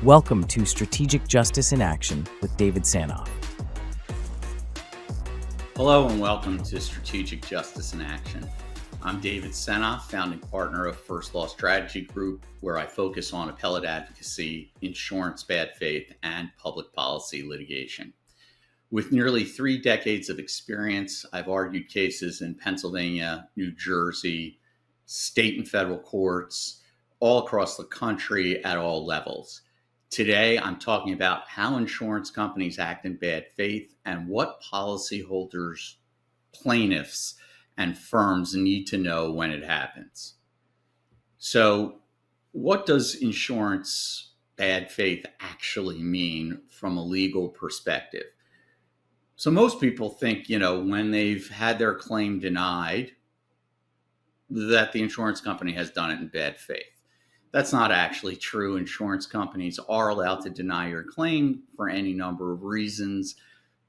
Welcome to Strategic Justice in Action with David Senoff. Hello and welcome to Strategic Justice in Action. I'm David Senoff, founding partner of First Law Strategy Group, where I focus on appellate advocacy, insurance bad faith, and public policy litigation. With nearly 3 decades of experience, I've argued cases in Pennsylvania, New Jersey, state and federal courts, all across the country at all levels. Today, I'm talking about how insurance companies act in bad faith and what policyholders, plaintiffs, and firms need to know when it happens. So, what does insurance bad faith actually mean from a legal perspective? So most people think, when they've had their claim denied, that the insurance company has done it in bad faith. That's not actually true. Insurance companies are allowed to deny your claim for any number of reasons,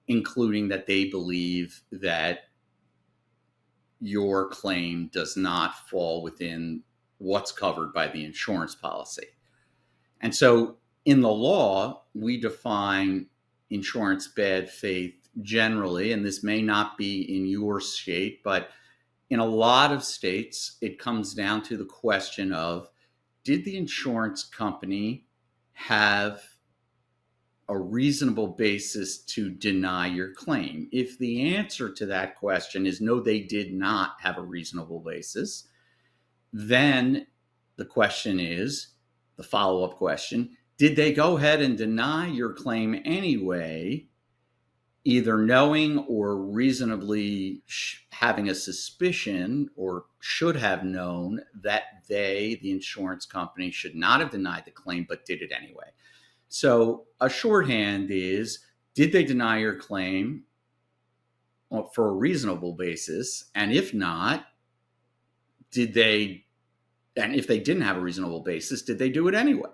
including that they believe that your claim does not fall within what's covered by the insurance policy. And so in the law, we define insurance bad faith generally, and this may not be in your state, but in a lot of states, it comes down to the question of, did the insurance company have a reasonable basis to deny your claim? If the answer to that question is no, they did not have a reasonable basis, then the question is, the follow-up question, did they go ahead and deny your claim anyway, either knowing or reasonably having a suspicion or should have known that the insurance company, should not have denied the claim, but did it anyway? So a shorthand is, did they deny your claim for a reasonable basis? And if not, and if they didn't have a reasonable basis, did they do it anyway?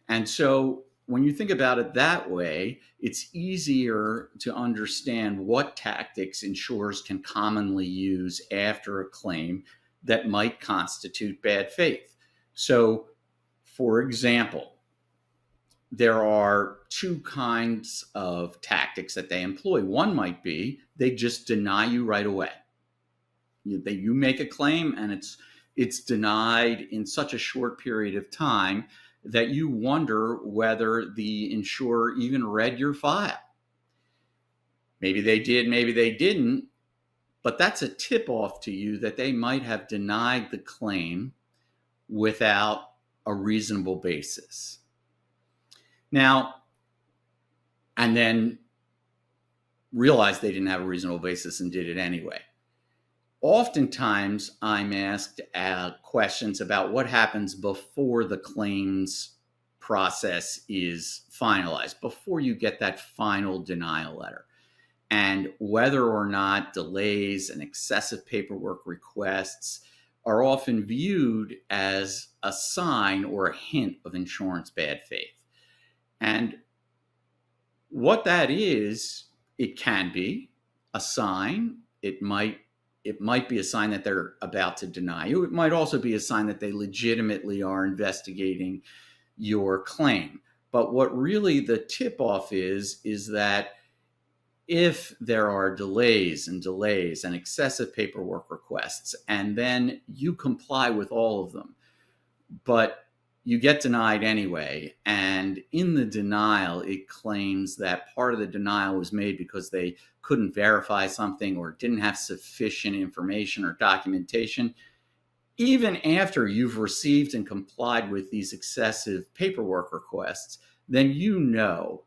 And so when you think about it that way, it's easier to understand what tactics insurers can commonly use after a claim that might constitute bad faith. So, for example, there are 2 kinds of tactics that they employ. One might be they just deny you right away. You make a claim and it's denied in such a short period of time that you wonder whether the insurer even read your file. Maybe they did, maybe they didn't, but that's a tip-off to you that they might have denied the claim without a reasonable basis. Now, and then realized they didn't have a reasonable basis and did it anyway. Oftentimes, I'm asked questions about what happens before the claims process is finalized, before you get that final denial letter, and whether or not delays and excessive paperwork requests are often viewed as a sign or a hint of insurance bad faith. And what that is, it can be a sign. It might be a sign that they're about to deny you. It might also be a sign that they legitimately are investigating your claim. But what really the tip-off is that if there are delays and excessive paperwork requests, and then you comply with all of them, but you get denied anyway, and in the denial, it claims that part of the denial was made because they couldn't verify something or didn't have sufficient information or documentation. Even after you've received and complied with these excessive paperwork requests, then you know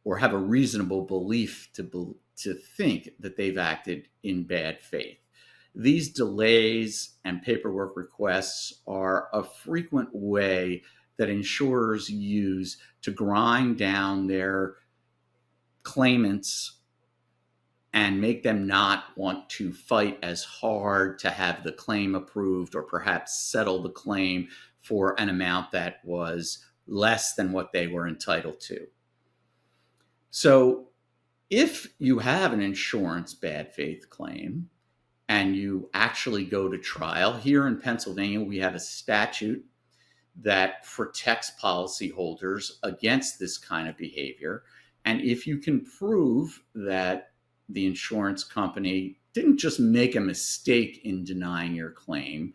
or have a reasonable belief to think that they've acted in bad faith. These delays and paperwork requests are a frequent way that insurers use to grind down their claimants and make them not want to fight as hard to have the claim approved or perhaps settle the claim for an amount that was less than what they were entitled to. So if you have an insurance bad faith claim, and you actually go to trial. Here in Pennsylvania, we have a statute that protects policyholders against this kind of behavior. And if you can prove that the insurance company didn't just make a mistake in denying your claim,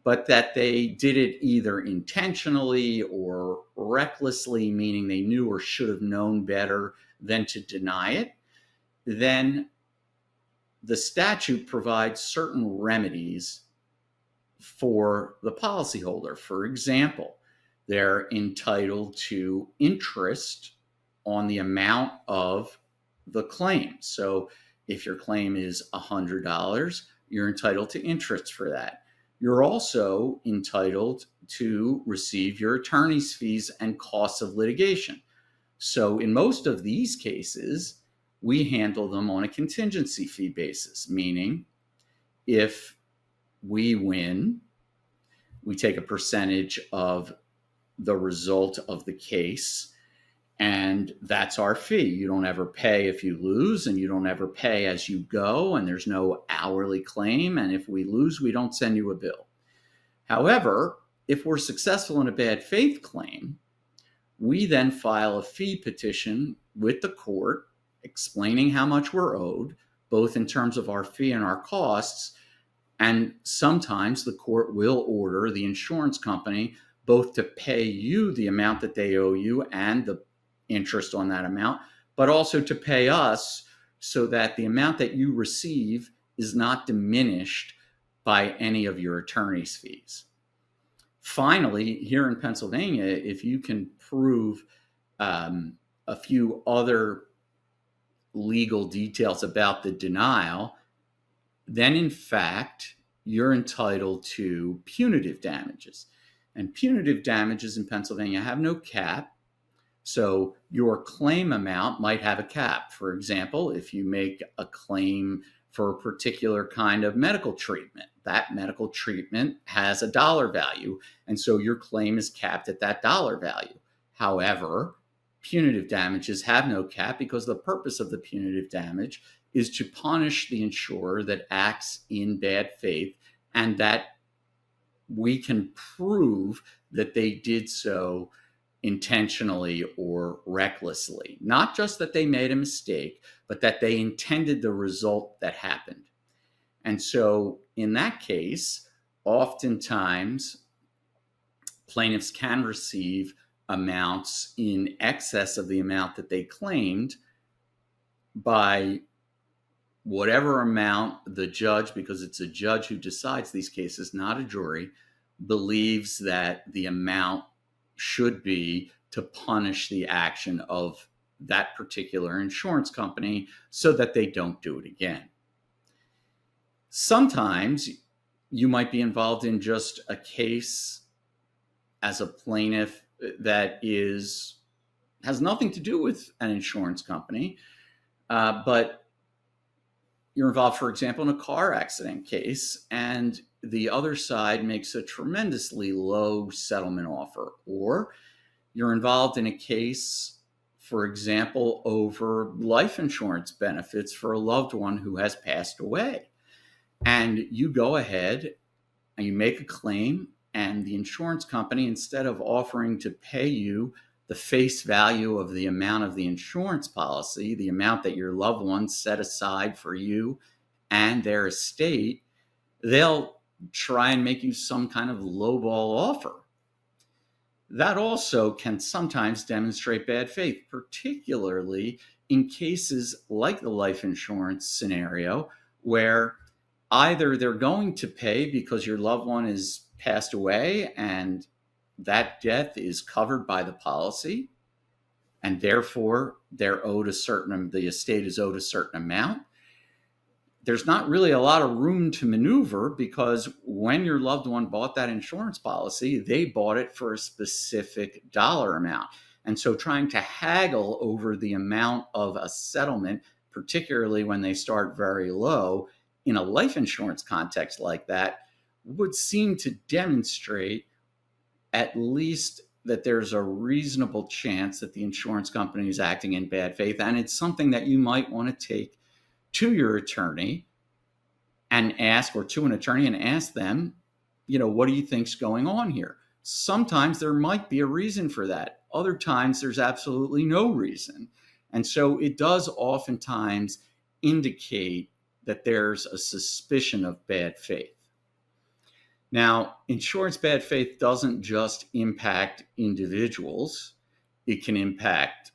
but that they did it either intentionally or recklessly, meaning they knew or should have known better than to deny it, then the statute provides certain remedies for the policyholder. For example, they're entitled to interest on the amount of the claim. So if your claim is $100, you're entitled to interest for that. You're also entitled to receive your attorney's fees and costs of litigation. So in most of these cases, we handle them on a contingency fee basis, meaning if we win, we take a percentage of the result of the case, and that's our fee. You don't ever pay if you lose, and you don't ever pay as you go, and there's no hourly claim, and if we lose, we don't send you a bill. However, if we're successful in a bad faith claim, we then file a fee petition with the court explaining how much we're owed, both in terms of our fee and our costs. And sometimes the court will order the insurance company both to pay you the amount that they owe you and the interest on that amount, but also to pay us so that the amount that you receive is not diminished by any of your attorney's fees. Finally, here in Pennsylvania, if you can prove a few other legal details about the denial, then in fact, you're entitled to punitive damages. And punitive damages in Pennsylvania have no cap. So your claim amount might have a cap. For example, if you make a claim for a particular kind of medical treatment, that medical treatment has a dollar value. And so your claim is capped at that dollar value. However, punitive damages have no cap because the purpose of the punitive damage is to punish the insurer that acts in bad faith, and that we can prove that they did so intentionally or recklessly. Not just that they made a mistake, but that they intended the result that happened. And so in that case, oftentimes plaintiffs can receive amounts in excess of the amount that they claimed by whatever amount the judge, because it's a judge who decides these cases, not a jury, believes that the amount should be to punish the action of that particular insurance company so that they don't do it again. Sometimes you might be involved in just a case as a plaintiff that has nothing to do with an insurance company, but you're involved, for example, in a car accident case, and the other side makes a tremendously low settlement offer. Or you're involved in a case, for example, over life insurance benefits for a loved one who has passed away. And you go ahead and you make a claim, and the insurance company, instead of offering to pay you the face value of the amount of the insurance policy, the amount that your loved ones set aside for you and their estate, they'll try and make you some kind of lowball offer. That also can sometimes demonstrate bad faith, particularly in cases like the life insurance scenario, where either they're going to pay because your loved one has passed away and that death is covered by the policy, and therefore the estate is owed a certain amount. There's not really a lot of room to maneuver, because when your loved one bought that insurance policy, they bought it for a specific dollar amount. And so trying to haggle over the amount of a settlement, particularly when they start very low, in a life insurance context like that, would seem to demonstrate at least that there's a reasonable chance that the insurance company is acting in bad faith. And it's something that you might want to take to your attorney and ask, or to an attorney and ask them, what do you think's going on here? sometimes there might be a reason for that. Other times there's absolutely no reason. And so it does oftentimes indicate that there's a suspicion of bad faith. Now, insurance bad faith doesn't just impact individuals. It can impact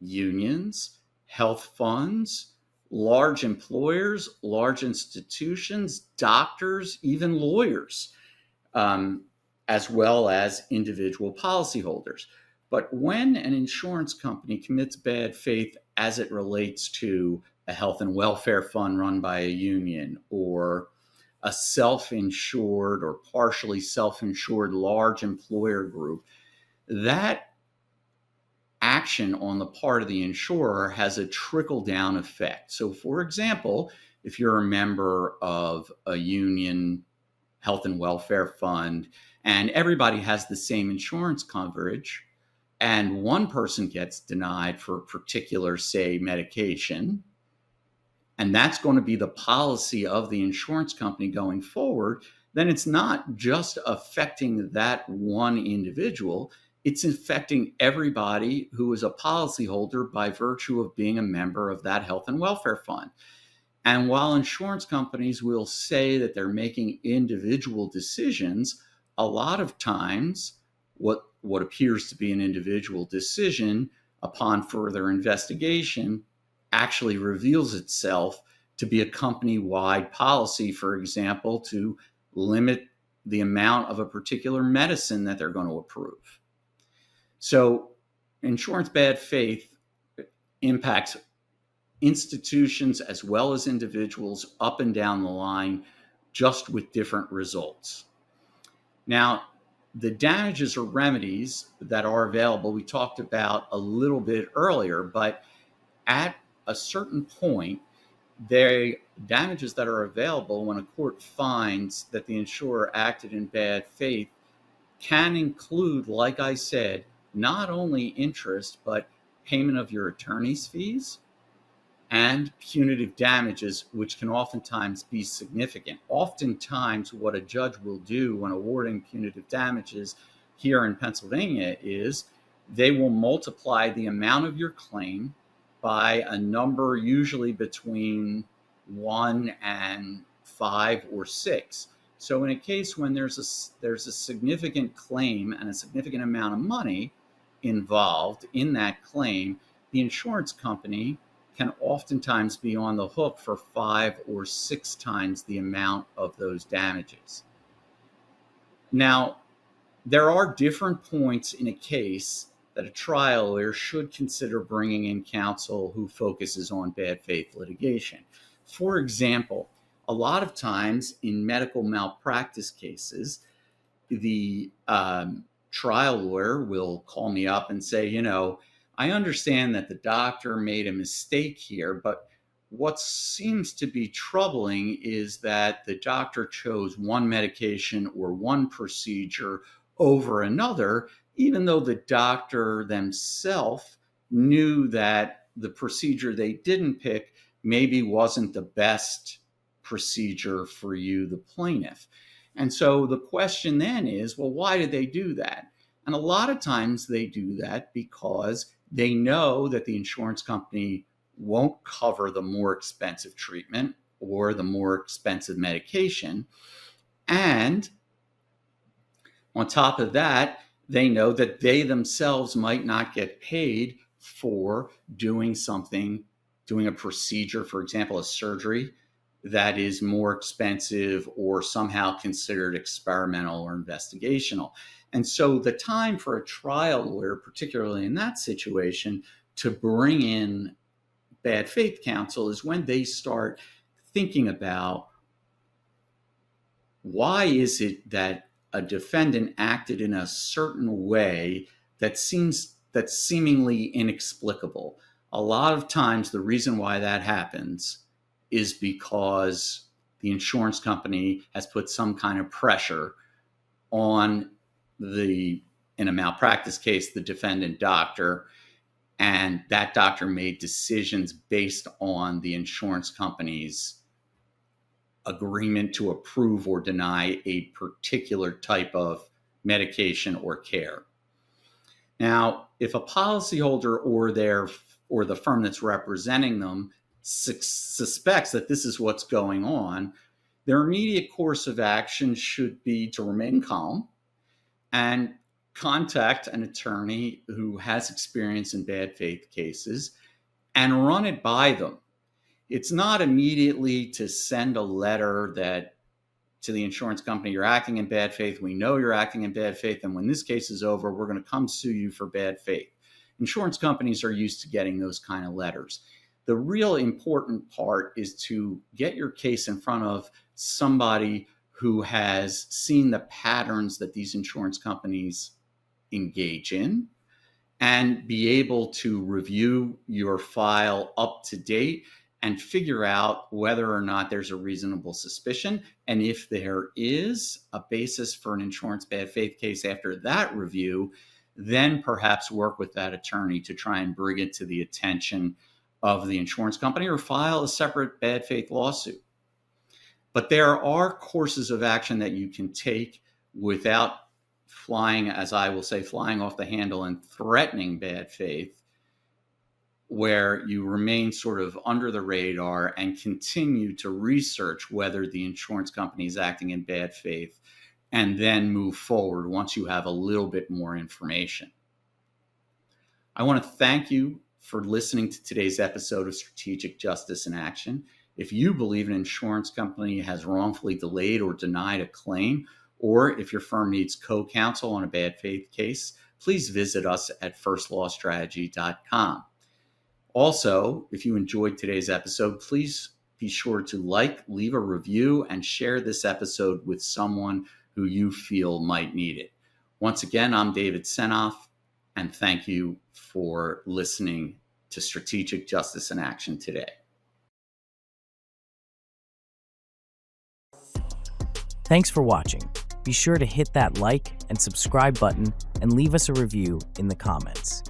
unions, health funds, large employers, large institutions, doctors, even lawyers, as well as individual policyholders. But when an insurance company commits bad faith as it relates to a health and welfare fund run by a union, or a self-insured or partially self-insured large employer group, that action on the part of the insurer has a trickle-down effect. So, for example, if you're a member of a union health and welfare fund and everybody has the same insurance coverage, and one person gets denied for a particular, say, medication, and that's going to be the policy of the insurance company going forward, then it's not just affecting that one individual, it's affecting everybody who is a policyholder by virtue of being a member of that health and welfare fund. And while insurance companies will say that they're making individual decisions, a lot of times what appears to be an individual decision upon further investigation actually reveals itself to be a company-wide policy, for example, to limit the amount of a particular medicine that they're going to approve. So insurance bad faith impacts institutions as well as individuals up and down the line, just with different results. Now, the damages or remedies that are available, we talked about a little bit earlier, but at a certain point, the damages that are available when a court finds that the insurer acted in bad faith can include, like I said, not only interest, but payment of your attorney's fees and punitive damages, which can oftentimes be significant. Oftentimes, what a judge will do when awarding punitive damages here in Pennsylvania is they will multiply the amount of your claim by a number usually between 1 and 5 or 6. So in a case when there's a significant claim and a significant amount of money involved in that claim, the insurance company can oftentimes be on the hook for 5 or 6 times the amount of those damages. Now, there are different points in a case that a trial lawyer should consider bringing in counsel who focuses on bad faith litigation. For example, a lot of times in medical malpractice cases, the trial lawyer will call me up and say, I understand that the doctor made a mistake here, but what seems to be troubling is that the doctor chose one medication or one procedure over another, even though the doctor themselves knew that the procedure they didn't pick maybe wasn't the best procedure for you, the plaintiff. And so the question then is, well, why did they do that? And a lot of times they do that because they know that the insurance company won't cover the more expensive treatment or the more expensive medication. And on top of that, they know that they themselves might not get paid for doing a procedure, for example, a surgery that is more expensive or somehow considered experimental or investigational. And so the time for a trial lawyer, particularly in that situation, to bring in bad faith counsel is when they start thinking about why is it that a defendant acted in a certain way that's seemingly inexplicable. A lot of times the reason why that happens is because the insurance company has put some kind of pressure on in a malpractice case, the defendant doctor, and that doctor made decisions based on the insurance company's agreement to approve or deny a particular type of medication, or care. Now, if a policyholder or the firm that's representing them suspects that this is what's going on, their immediate course of action should be to remain calm and contact an attorney who has experience in bad faith cases and run it by them. It's not immediately to send a letter to the insurance company, you're acting in bad faith, we know you're acting in bad faith, and when this case is over, we're going to come sue you for bad faith. Insurance companies are used to getting those kind of letters. The real important part is to get your case in front of somebody who has seen the patterns that these insurance companies engage in and be able to review your file up to date and figure out whether or not there's a reasonable suspicion. And if there is a basis for an insurance bad faith case after that review, then perhaps work with that attorney to try and bring it to the attention of the insurance company or file a separate bad faith lawsuit. But there are courses of action that you can take without flying, as I will say, flying off the handle and threatening bad faith, where you remain sort of under the radar and continue to research whether the insurance company is acting in bad faith, and then move forward once you have a little bit more information. I want to thank you for listening to today's episode of Strategic Justice in Action. If you believe an insurance company has wrongfully delayed or denied a claim, or if your firm needs co-counsel on a bad faith case, please visit us at firstlawstrategy.com. Also, if you enjoyed today's episode, please be sure to leave a review, and share this episode with someone who you feel might need it. Once again, I'm David Senoff, and thank you for listening to Strategic Justice in Action today. Thanks for watching. Be sure to hit that like and subscribe button and leave us a review in the comments.